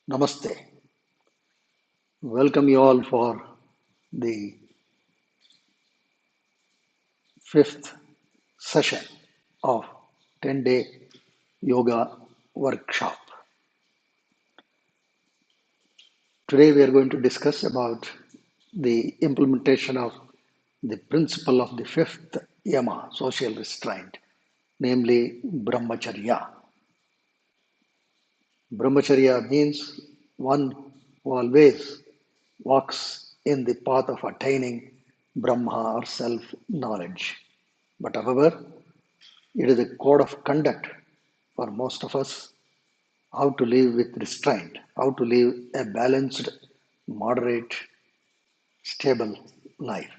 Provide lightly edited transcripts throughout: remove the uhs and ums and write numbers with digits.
Namaste. Welcome you all for the fifth session of 10-day yoga workshop. Today we are going to discuss about the implementation of the principle of the fifth Yama, social restraint, namely Brahmacharya. Brahmacharya means one who always walks in the path of attaining Brahma or self knowledge. But however, it is a code of conduct for most of us how to live with restraint, how to live a balanced, moderate, stable life.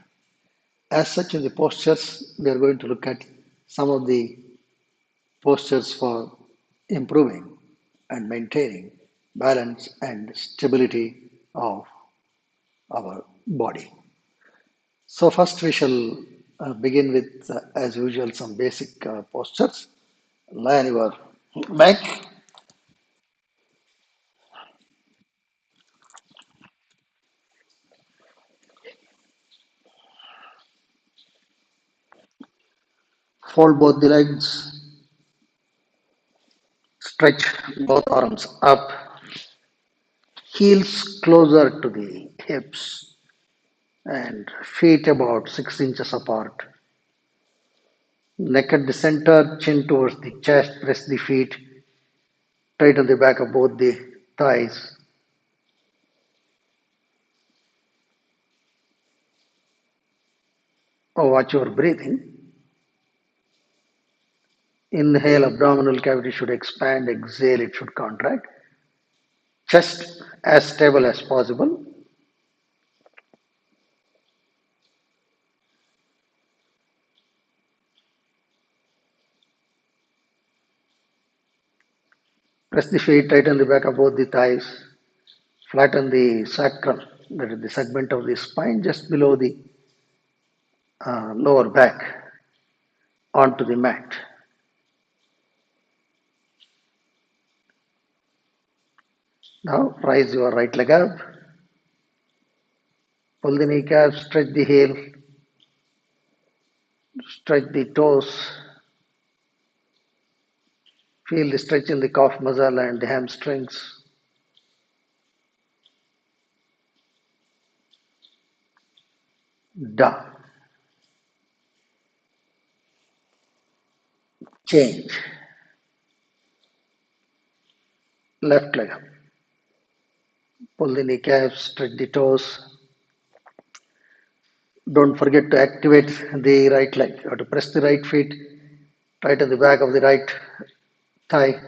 As such, in the postures, we are going to look at some of the postures for improving and maintaining balance and stability of our body. So, first we shall begin with, as usual, some basic postures. Lie on your back. Fold both the legs, stretch both arms up, heels closer to the hips, and feet about 6 inches apart. Neck at the center, chin towards the chest, press the feet, tighten the back of both the thighs. Watch your breathing. Inhale, abdominal cavity should expand, exhale, it should contract. Chest as stable as possible. Press the feet, tighten the back of both the thighs, flatten the sacrum, that is the segment of the spine just below the lower back onto the mat. Now rise your right leg up, pull the kneecap, stretch the heel, stretch the toes, feel the stretch in the calf muscle and the hamstrings. Down. Change. Left leg up. Pull the kneecap, stretch the toes. Don't forget to activate the right leg. You have to press the right feet, tighten the back of the right thigh.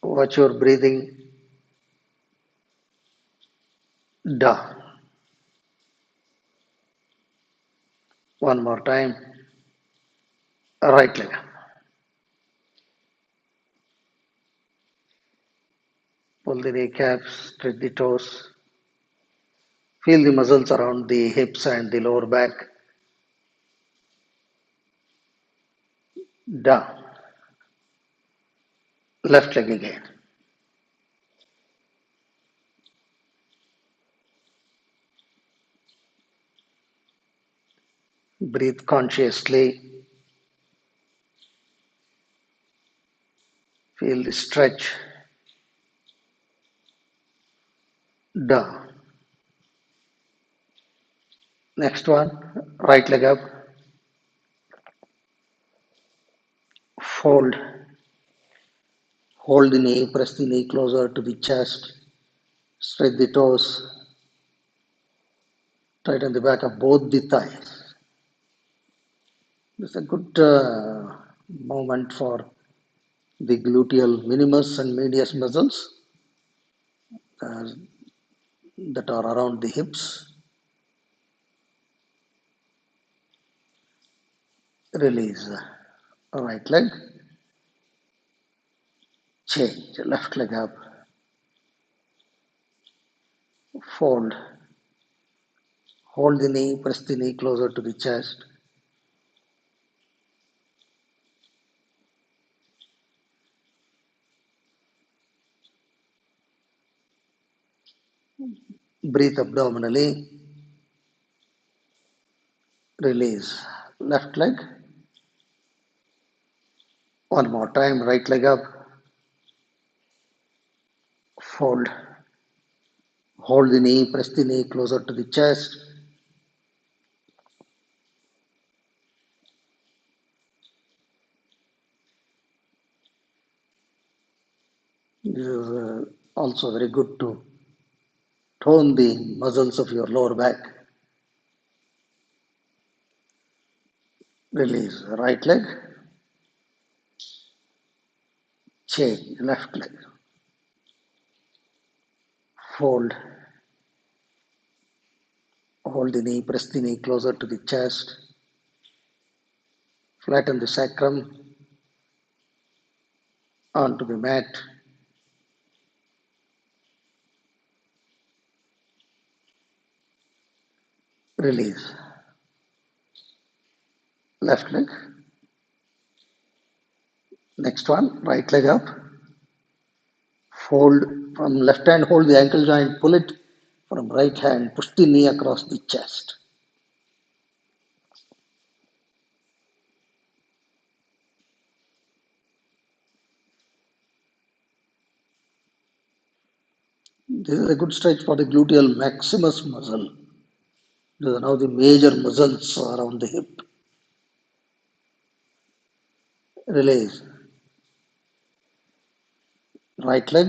Watch your breathing. Down. One more time. Right leg up. Pull the kneecaps, stretch the toes. Feel the muscles around the hips and the lower back. Down. Left leg again. Breathe consciously. Feel the stretch. Down. Next one. Right leg up. Fold. Hold the knee. Press the knee closer to the chest. Stretch the toes. Tighten the back of both the thighs. This is a good movement for the gluteal minimus and medius muscles uh, that are around the hips. Release right leg. Change. Left leg up. Fold. Hold the knee, press the knee closer to the chest. Breathe abdominally. Release. Left leg. One more time. Right leg up. Fold. Hold the knee, press the knee closer to the chest. This is also very good to tone the muscles of your lower back. Release. Right leg. Change. Left leg. Fold. Hold the knee, press the knee closer to the chest. Flatten the sacrum onto the mat. Release. Left leg. Next one. Right leg up. Fold from left hand, hold the ankle joint, pull it. From right hand, push the knee across the chest. This is a good stretch for the gluteal maximus muscle. These are now the major muscles around the hip. Release. Right leg,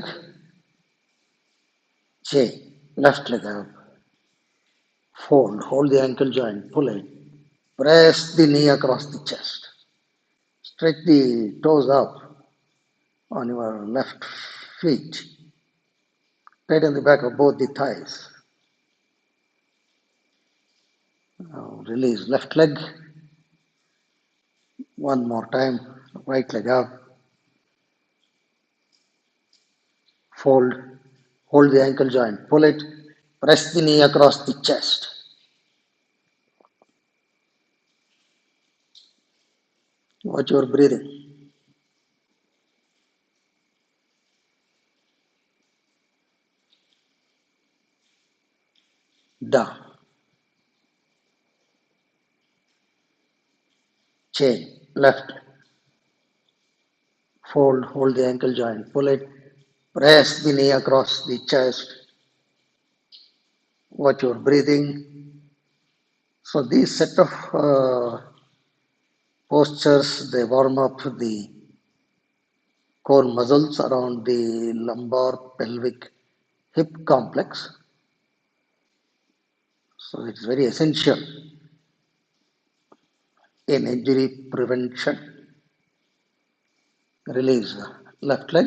chain. Left leg up. Fold. Hold the ankle joint, pull it. Press the knee across the chest. Stretch the toes up on your left feet. Tighten the back of both the thighs. Now release left leg. One more time. Right leg up. Fold. Hold the ankle joint. Pull it. Press the knee across the chest. Watch your breathing. Down. Chain. Left. Fold. Hold the ankle joint. Pull it. Press the knee across the chest. Watch your breathing. So these set of postures, they warm up the core muscles around the lumbar pelvic hip complex. So it's very essential in injury prevention. Release left leg.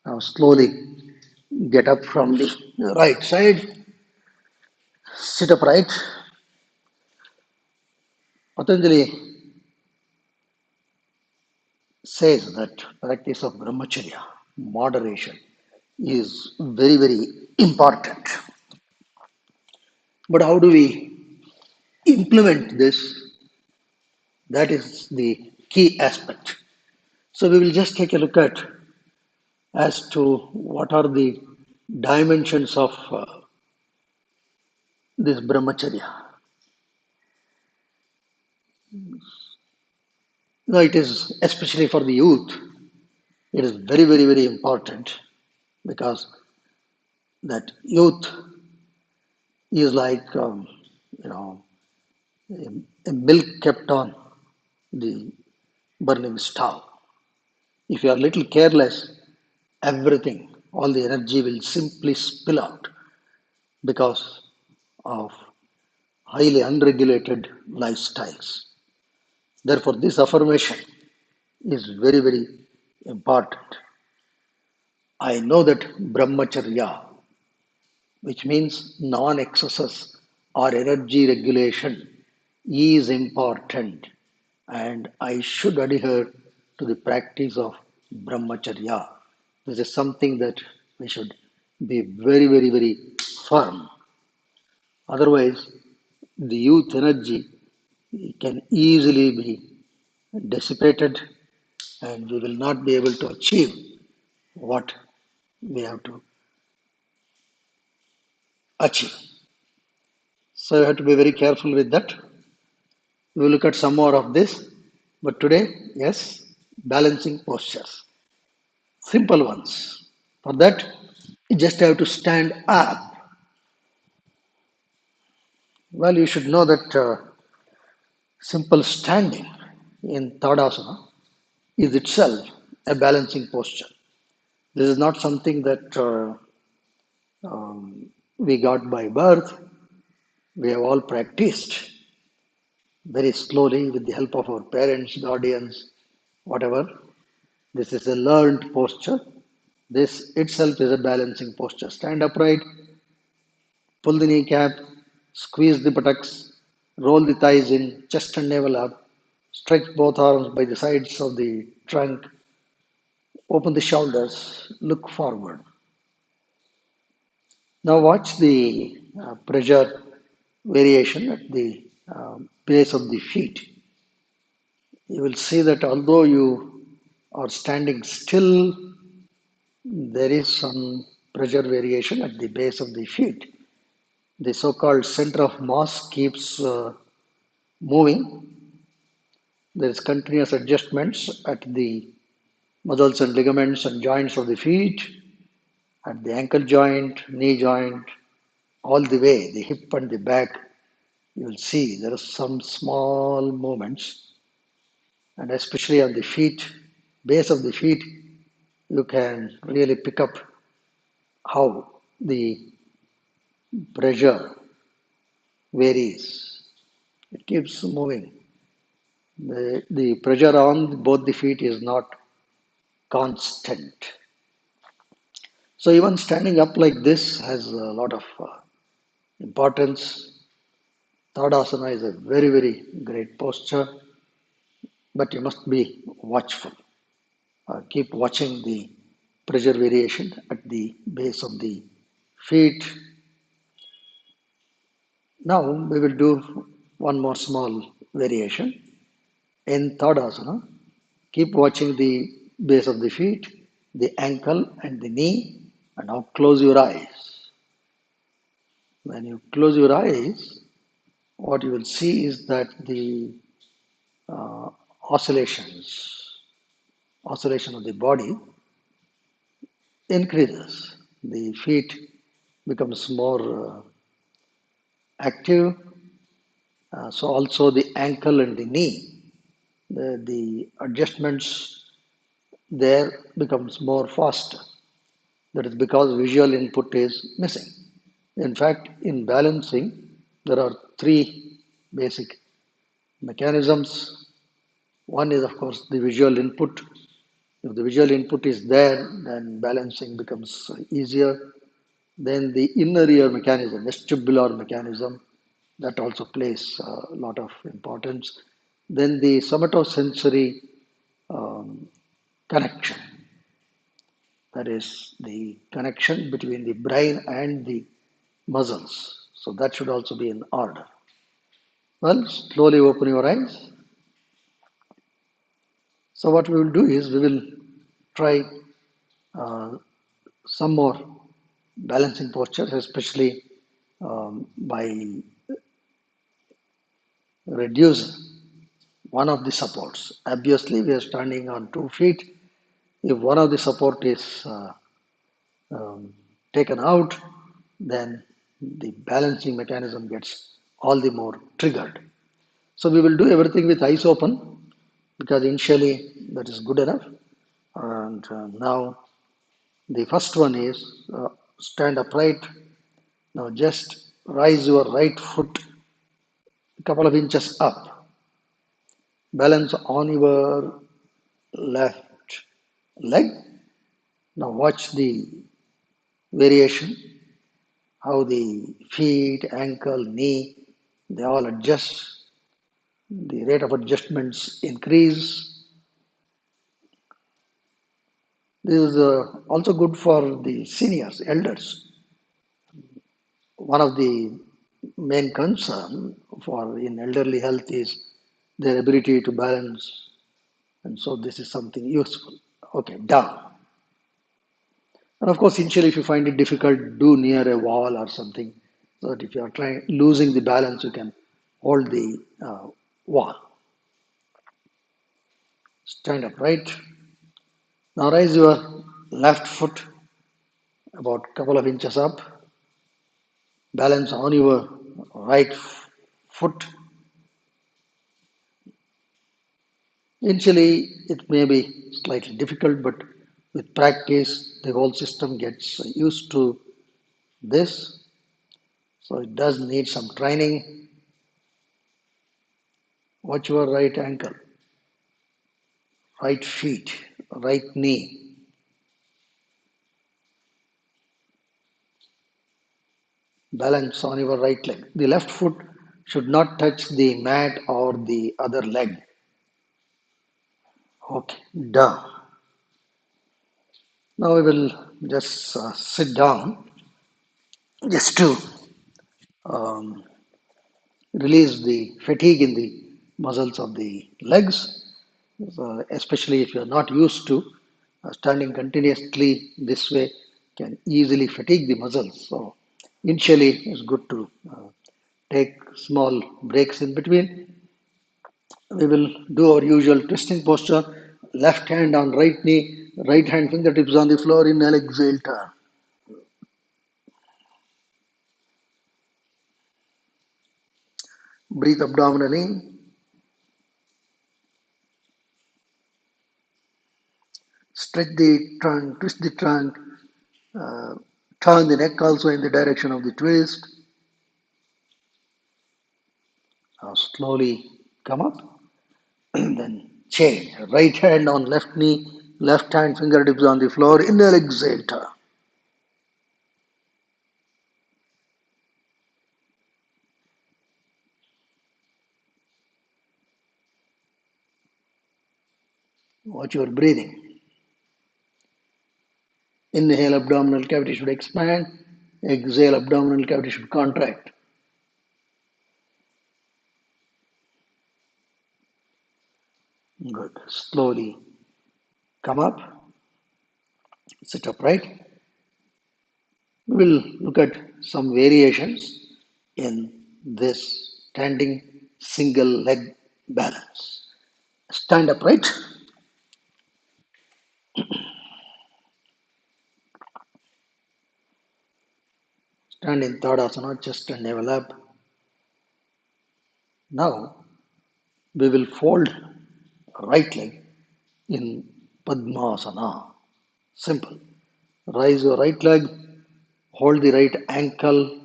Now slowly get up from the right side. Sit upright. Patanjali says that practice of Brahmacharya, moderation, is very, very important. But how do we implement this? That is the key aspect. So we will just take a look at as to what are the dimensions of this Brahmacharya. Now it is especially for the youth. It is very, very, very important because that youth is like you know a milk kept on the burning stove. If you are a little careless, everything, all the energy will simply spill out because of highly unregulated lifestyles. Therefore, this affirmation is very, very important. I know that Brahmacharya, which means non excesses or energy regulation, is important and I should adhere to the practice of Brahmacharya. This is something that we should be very, very, very firm. Otherwise, the youth energy can easily be dissipated and we will not be able to achieve what we have to achieve. So you have to be very careful with that. We will look at some more of this. But today, yes, balancing postures. Simple ones. For that, you just have to stand up. Well, you should know that simple standing in Tadasana is itself a balancing posture. This is not something that we got by birth. We have all practiced very slowly with the help of our parents, guardians, whatever. This is a learned posture. This itself is a balancing posture. Stand upright, pull the kneecap, squeeze the buttocks, roll the thighs in, chest and navel up, stretch both arms by the sides of the trunk, open the shoulders, look forward. Now watch the pressure variation at the base of the feet. You will see that although you are standing still, there is some pressure variation at the base of the feet. The so-called center of mass keeps moving. There is continuous adjustments at the muscles and ligaments and joints of the feet, at the ankle joint, knee joint, all the way, the hip and the back. You will see there are some small movements, and especially on the feet, base of the feet, you can really pick up how the pressure varies. It keeps moving. The pressure on both the feet is not constant. So even standing up like this has a lot of importance. Tadasana is a very, very great posture, but you must be watchful. Keep watching the pressure variation at the base of the feet. Now we will do one more small variation. In Tadasana, keep watching the base of the feet, the ankle and the knee, and now close your eyes. When you close your eyes, what you will see is that the uh, oscillations, oscillation of the body increases. The feet becomes more active. So also the ankle and the knee, the adjustments there becomes more faster. That is because visual input is missing. In fact, in balancing, there are three basic mechanisms. One is, of course, the visual input. If the visual input is there, then balancing becomes easier. Then the inner ear mechanism, vestibular mechanism, that also plays a lot of importance. Then the somatosensory um, connection, that is the connection between the brain and the muscles. So that should also be in order. Well, slowly open your eyes. So what we will do is we will try uh, some more balancing postures, especially by reducing one of the supports. Obviously, we are standing on 2 feet. If one of the support is taken out, then the balancing mechanism gets all the more triggered. So we will do everything with eyes open because initially that is good enough. And now the first one is stand upright. Now just rise your right foot a couple of inches up. Balance on your left leg. Now watch the variation, how the feet, ankle, knee, they all adjust. The rate of adjustments increase. This is also good for the seniors, elders. One of the main concern for in elderly health is their ability to balance, and so this is something useful. Okay, down. And of course, initially, if you find it difficult, do near a wall or something. So that if you are trying losing the balance, you can hold the wall. Stand up, right? Now raise your left foot about a couple of inches up. Balance on your right foot. Initially, it may be slightly difficult, but with practice, the whole system gets used to this. So it does need some training. Watch your right ankle, right feet, right knee. Balance on your right leg. The left foot should not touch the mat or the other leg. Okay, down. Now we will just sit down just to um, release the fatigue in the muscles of the legs, especially if you are not used to standing continuously this way can easily fatigue the muscles. So initially it's good to take small breaks in between. We will do our usual twisting posture. Left hand on right knee, right hand fingertips on the floor in an exhale turn. Breathe abdominally. Stretch the trunk, twist the trunk, uh, turn the neck also in the direction of the twist. Now slowly come up and then change. Right hand on left knee, left hand fingertips on the floor. Inhale, exhale, turn. Watch your breathing. Inhale, abdominal cavity should expand. Exhale, abdominal cavity should contract. Good. Slowly come up, sit upright. We will look at some variations in this standing single leg balance. Stand upright, stand in Tadasana, chest and navel up. Now we will fold right leg in Padmasana. Simple. Raise your right leg, hold the right ankle,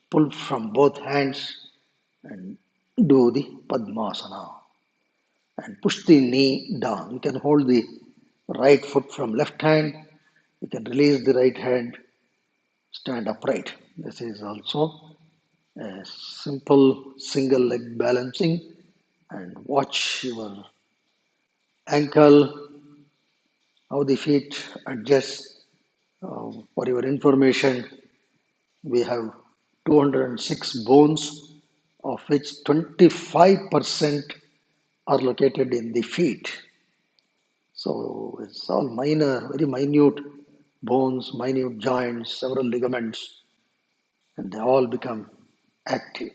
pull from both hands and do the Padmasana. And push the knee down. You can hold the right foot from left hand. You can release the right hand, stand upright. This is also a simple single leg balancing and watch your ankle, how the feet adjust. For your information, we have 206 bones, of which 25% are located in the feet. So it's all minor, very minute bones, minute joints, several ligaments, and they all become active.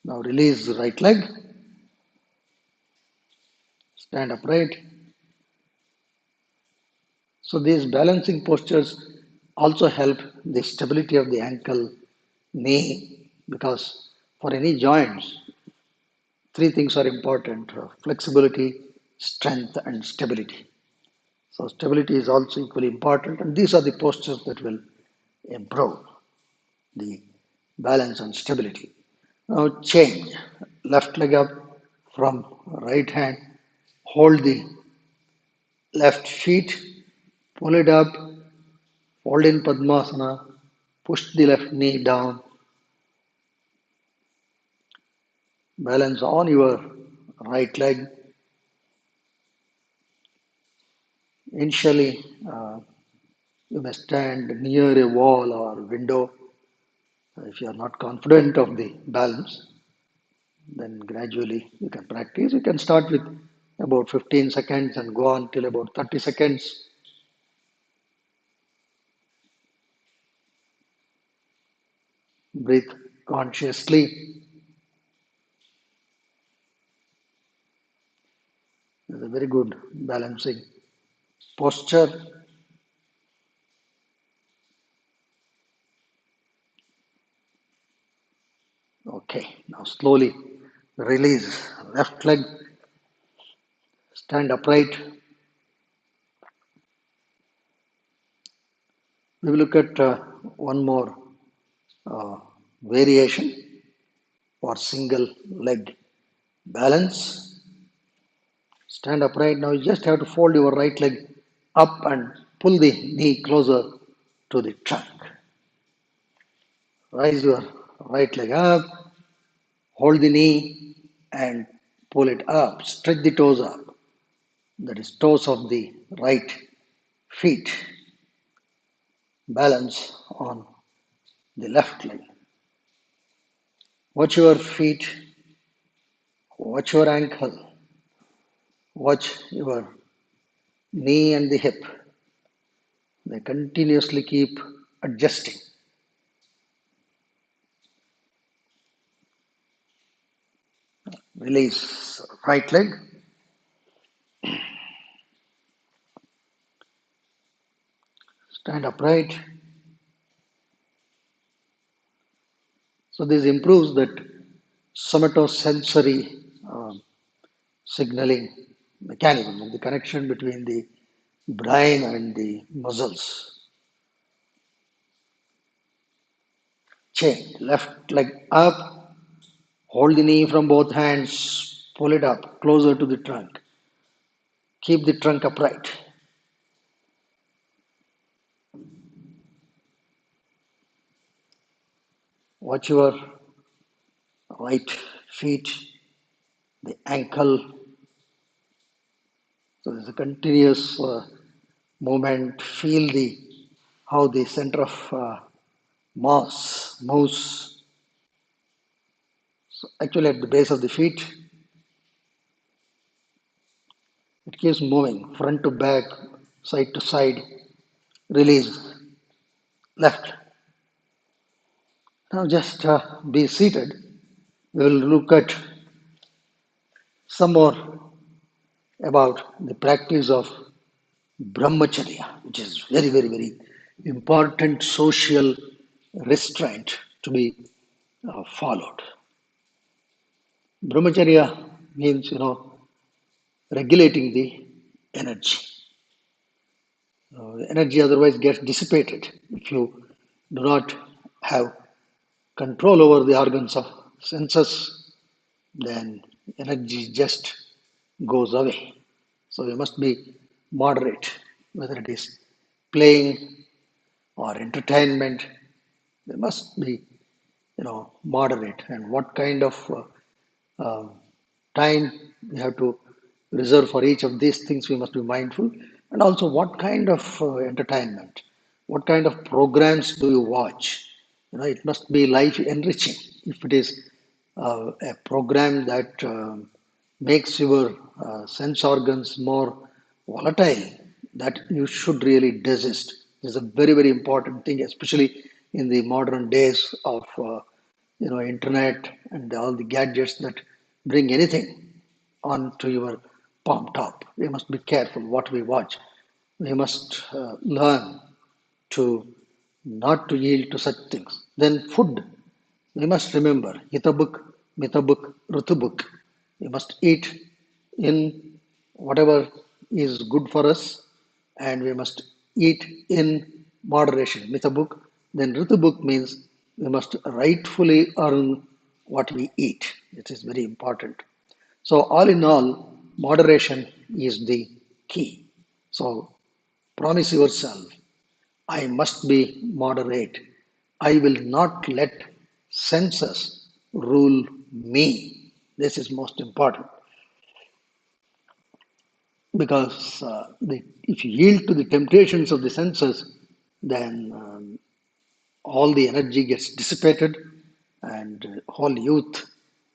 Now release the right leg, stand upright. So these balancing postures also help the stability of the ankle, knee, because for any joints, three things are important: flexibility, strength, and stability. So stability is also equally important, and these are the postures that will improve the balance and stability. Now change. Left leg up from right hand. Hold the left feet. Pull it up. Hold in Padmasana. Push the left knee down. Balance on your right leg. Initially, you may stand near a wall or window. If you are not confident of the balance, then gradually you can practice. You can start with about 15 seconds and go on till about 30 seconds. Breathe consciously. It's a very good balancing posture. Okay, now slowly release left leg, stand upright. We will look at one more uh, variation for single leg balance. Stand upright. Now you just have to fold your right leg up and pull the knee closer to the trunk. Raise your right leg up, hold the knee and pull it up. Stretch the toes up. That is toes of the right feet. Balance on the left leg. Watch your feet, watch your ankle, watch your knee and the hip. They continuously keep adjusting. Release right leg. Stand upright. So this improves that somatosensory signaling mechanism, the connection between the brain and the muscles. Chain. Left leg up. Hold the knee from both hands. Pull it up closer to the trunk. Keep the trunk upright. Watch your right feet, the ankle. So there's a continuous movement. Feel the how the center of mass moves. So actually, at the base of the feet, it keeps moving front to back, side to side. Release left. Now just be seated. We will look at some more about the practice of Brahmacharya, which is very, very, very important social restraint to be followed. Brahmacharya means, regulating the energy. The energy otherwise gets dissipated if you do not have control over the organs of senses, then energy just goes away. So you must be moderate, whether it is playing or entertainment. They must be, moderate. And what kind of time we have to reserve for each of these things, we must be mindful. And also, what kind of entertainment, what kind of programs do you watch? It must be life enriching. If it is a program that makes your sense organs more volatile, that you should really desist. Is a very, very important thing, especially in the modern days of internet and all the gadgets that bring anything onto your palm top. We must be careful what we watch. We must learn to not to yield to such things. Then food. We must remember hitabuk, mitabuk, rutubuk. We must eat in whatever is good for us and we must eat in moderation. Mitabuk. Then ritubuk means we must rightfully earn what we eat. It is very important. So all in all, moderation is the key. So promise yourself I must be moderate. I will not let senses rule me. This is most important. because if you yield to the temptations of the senses, then all the energy gets dissipated and all youth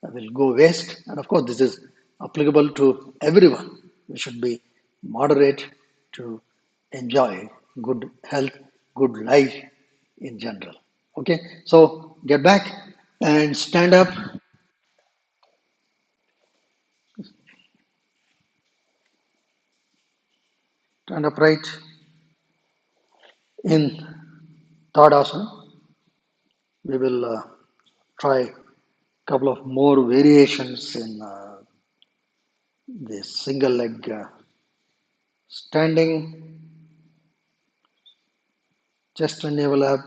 will go waste. And of course, this is applicable to everyone. We should be moderate to enjoy good health, good life in general. Okay, so get back and stand up right in third asana. We will try a couple of more variations in the single leg standing, chest and navel up.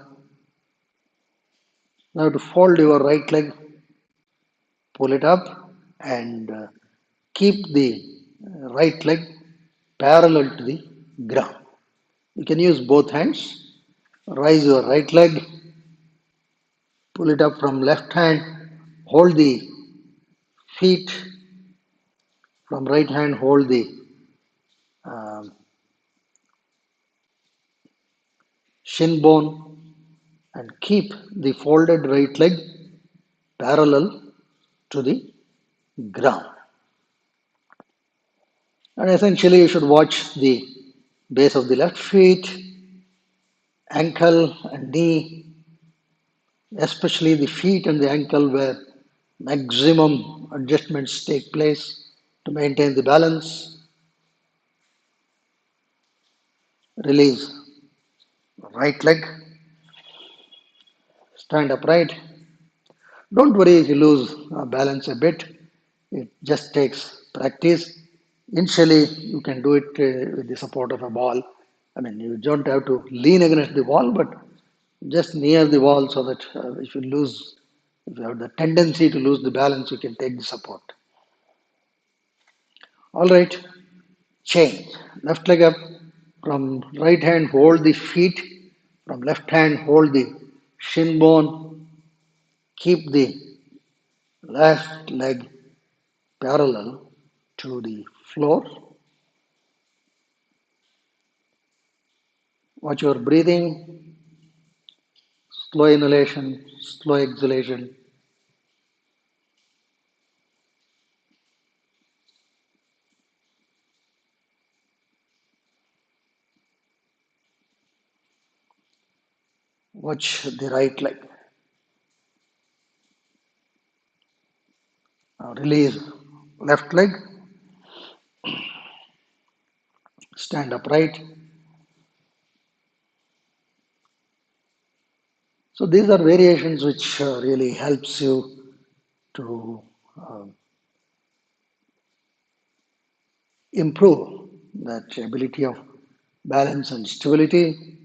Now to fold your right leg, pull it up, and keep the right leg parallel to the ground. You can use both hands. Rise your right leg, pull it up from left hand, hold the feet from right hand, hold the um, shin bone, and keep the folded right leg parallel to the ground. And essentially, you should watch the base of the left feet, ankle, and knee, especially the feet and the ankle, where maximum adjustments take place to maintain the balance. Release right leg, stand upright. Don't worry if you lose balance a bit. It just takes practice. Initially, you can do it with the support of a ball. I mean, you don't have to lean against the wall, but just near the wall so that if you have the tendency to lose the balance, you can take the support. All right, change. Left leg up. From right hand, hold the feet. From left hand, hold the shin bone. Keep the left leg parallel to the floor. Watch your breathing, slow inhalation, slow exhalation. Watch the right leg. Now release left leg, stand upright. So these are variations which really helps you to uh, improve that ability of balance and stability.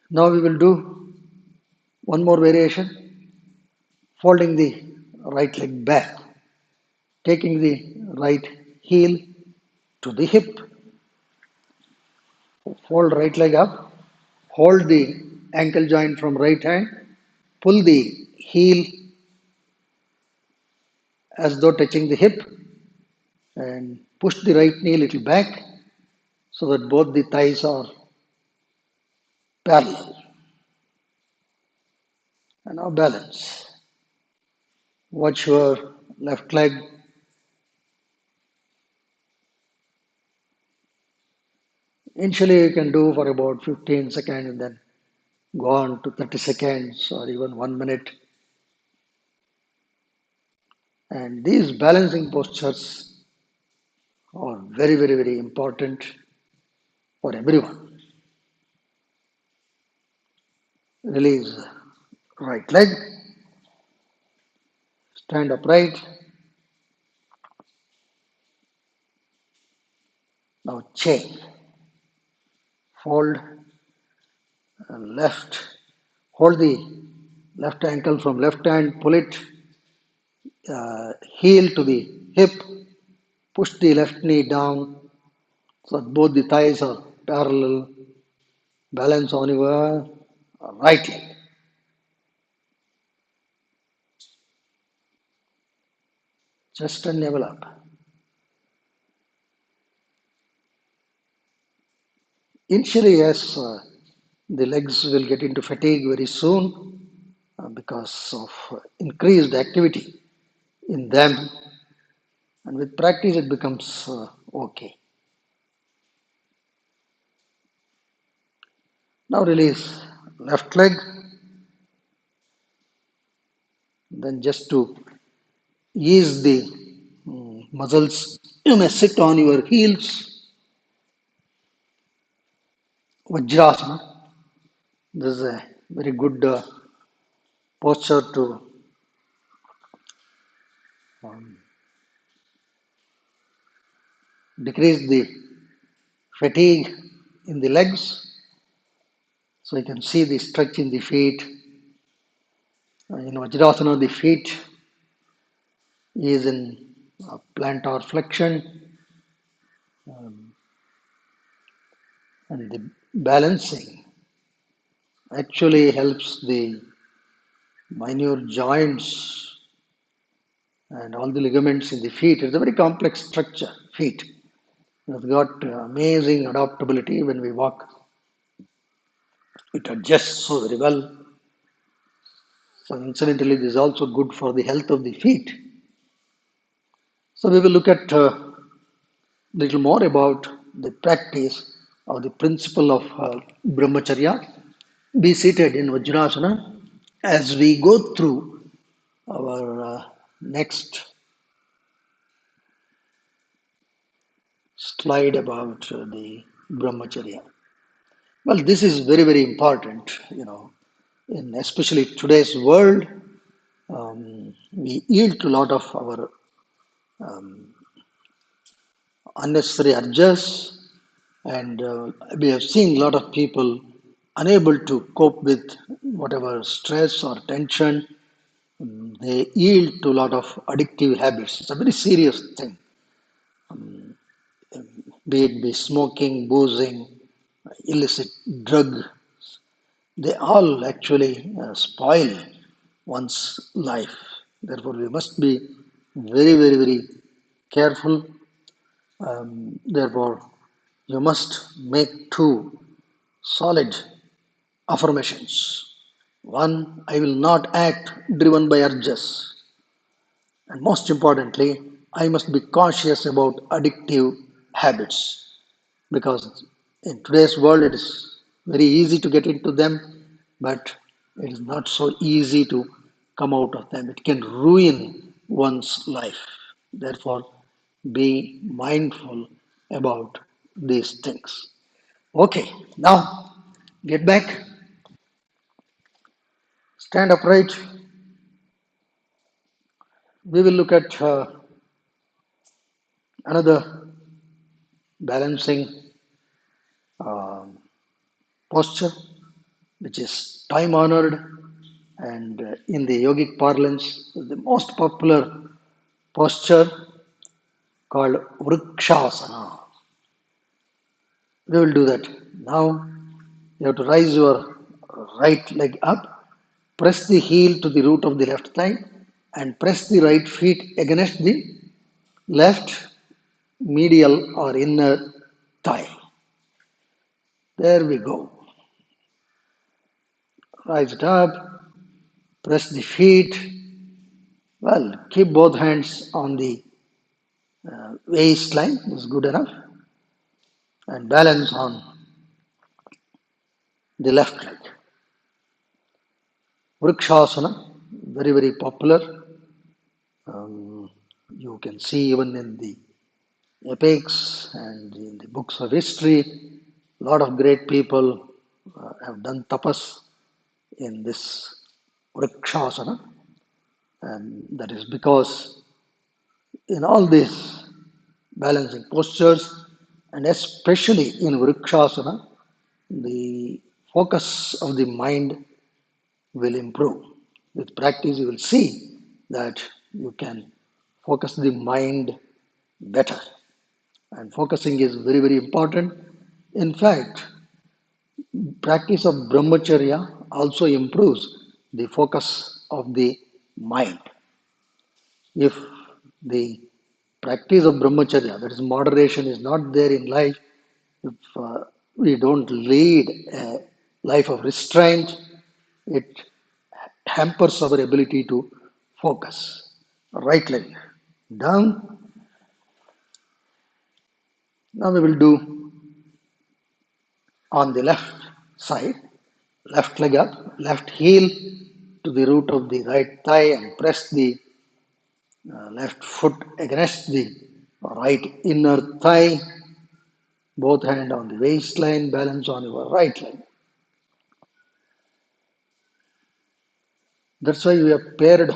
Now we will do one more variation, folding the right leg back, taking the right heel to the hip, fold right leg up, hold the ankle joint from right hand, pull the heel as though touching the hip, and push the right knee a little back so that both the thighs are parallel. And now balance. Watch your left leg. Initially, you can do for about 15 seconds and then go on to 30 seconds or even 1 minute. And these balancing postures are very, very, very important for everyone. Release right leg, stand upright. Now chain, fold left, hold the left ankle from left hand, pull it heel to the hip, push the left knee down so that both the thighs are parallel, balance on your right leg. Chest and navel up. Initially, yes, the legs will get into fatigue very soon because of increased activity in them, and with practice, it becomes okay. Now, release left leg, then just to ease the muscles, you may sit on your heels, Vajrasana. This is a very good posture to decrease the fatigue in the legs. So you can see the stretch in the feet. In Vajrasana, the feet is in plantar flexion, and the balancing actually helps the minor joints and all the ligaments in the feet. It's a very complex structure, feet. It's got amazing adaptability when we walk. It adjusts so very well. So incidentally, this is also good for the health of the feet. So we will look at little more about the practice of the principle of Brahmacharya. Be seated in Vajrasana as we go through our next slide about the Brahmacharya. Well, this is very, very important, in especially today's world. We yield to a lot of our unnecessary urges, and we have seen a lot of people unable to cope with whatever stress or tension. They yield to a lot of addictive habits. It's a very serious thing, be it be smoking, boozing, illicit drug. They all actually spoil one's life. Therefore, we must be very, very, very careful. Therefore, you must make two solid affirmations. One, I will not act driven by urges. And most importantly, I must be cautious about addictive habits because in today's world it is very easy to get into them, but it is not so easy to come out of them. It can ruin one's life. Therefore, be mindful about these things. Okay, now get back, stand upright. We will look at another balancing posture, which is time honored and in the yogic parlance, the most popular posture called Vrikshasana. We will do that. Now you have to raise your right leg up, press the heel to the root of the left thigh, and press the right feet against the left medial or inner thigh. There we go. Rise it up, press the feet. Well, keep both hands on the waistline, is good enough, and balance on the left leg. Vrikshasana, very, very popular. You can see even in the epics and in the books of history, a lot of great people have done tapas in this Vrikshasana, and that is because in all these balancing postures, and especially in Vrikshasana, the focus of the mind will improve. With practice, you will see that you can focus the mind better. And focusing is very, very important. In fact, practice of Brahmacharya also improves the focus of the mind. If the practice of Brahmacharya, that is moderation, is not there in life, if we don't lead a life of restraint, it hampers our ability to focus. Right leg down. Now we will do on the left side, left leg up, left heel to the root of the right thigh and press the left foot against the right inner thigh, both hand on the waistline, balance on your right leg. That's why we have paired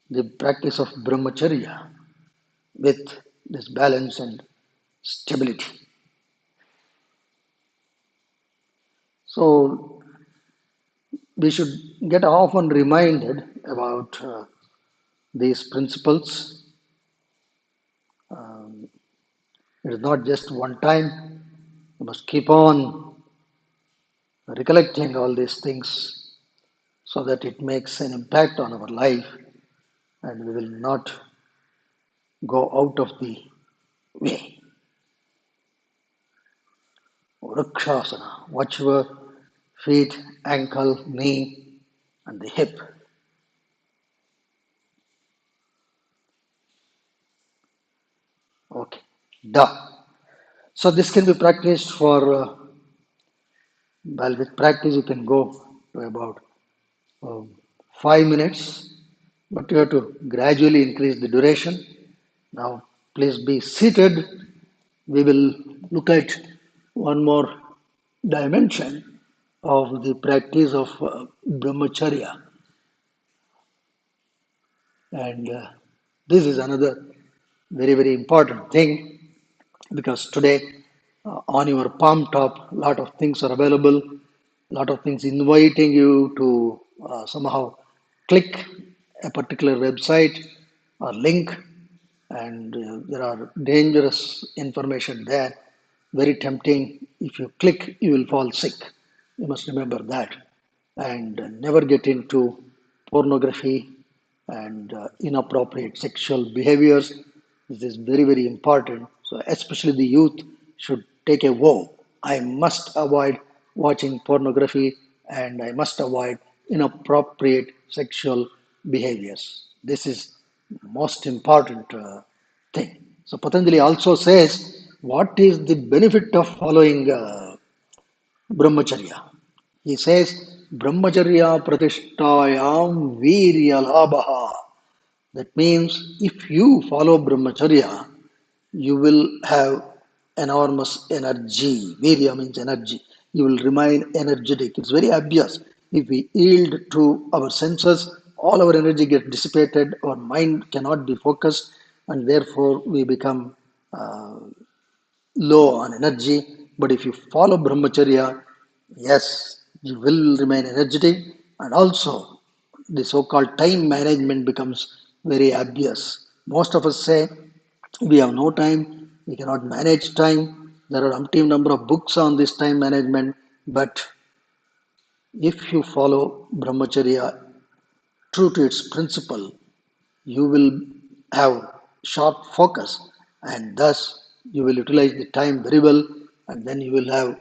the practice of Brahmacharya with this balance and stability. So we should get often reminded about these principles. It is not just one time. We must keep on recollecting all these things so that it makes an impact on our life and we will not go out of the way. Vrikshasana. Watch your feet, ankle, knee, and the hip. Okay, done. So this can be practiced for, well, with practice you can go to about um, 5 minutes, but you have to gradually increase the duration. Now, please be seated. We will look at one more dimension of the practice of Brahmacharya. And this is another very, very important thing because today on your palm top, a lot of things are available, a lot of things inviting you to somehow click a particular website or link, and there are dangerous information there, very tempting. If you click, you will fall sick. You must remember that, and never get into pornography and inappropriate sexual behaviors. This is very, very important. So, especially the youth should take a vow. I must avoid watching pornography and I must avoid inappropriate sexual behaviors. This is most important thing. So, Patanjali also says, what is the benefit of following Brahmacharya? He says, Brahmacharya pratishtayam virya labha. That means if you follow Brahmacharya, you will have enormous energy. Virya means energy. You will remain energetic. It's very obvious. If we yield to our senses, all our energy gets dissipated, our mind cannot be focused, and therefore we become low on energy. But if you follow Brahmacharya, yes, you will remain energetic, and also the so called time management becomes very obvious. Most of us say we have no time, we cannot manage time. There are umpteen number of books on this time management, but if you follow Brahmacharya true to its principle, you will have sharp focus and thus you will utilize the time very well and then you will have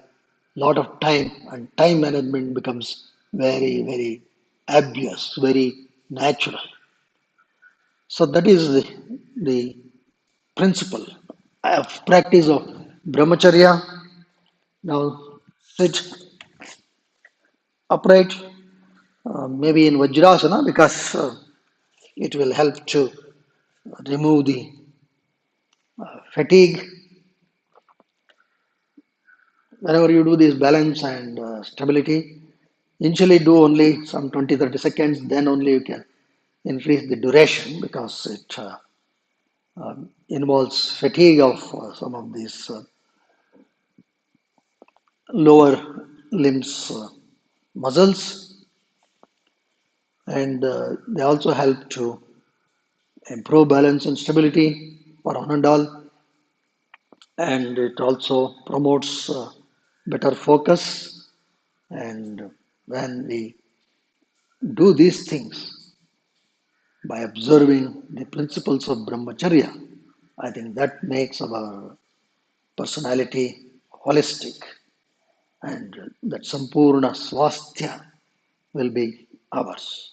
lot of time and time management becomes very, very obvious, very natural. So that is the principle of practice of brahmacharya. Now sit upright, maybe in vajrasana because it will help to remove the fatigue. Whenever you do this balance and stability, initially do only some 20-30 seconds, then only you can increase the duration because it involves fatigue of some of these lower limbs muscles, and they also help to improve balance and stability for one and all, and it also promotes better focus. And when we do these things by observing the principles of brahmacharya, I think that makes our personality holistic, and that Sampurna Swasthya will be ours.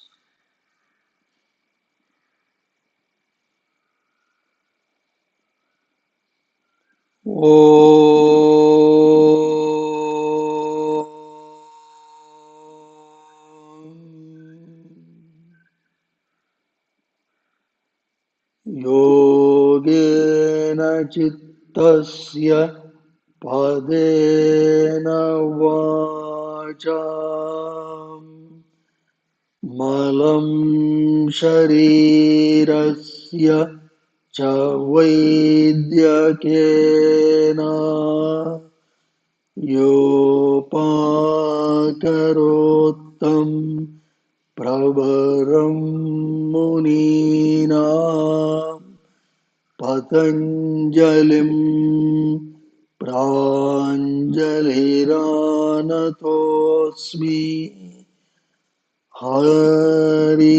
योगेन चित्तस्य पदेन वाचा मलं शरीरस्य च वैद्यकेन योपाकरोत्तं प्रवरं मुनीना पतञ्जलिं प्राञ्जलिरानतोऽस्मि हरि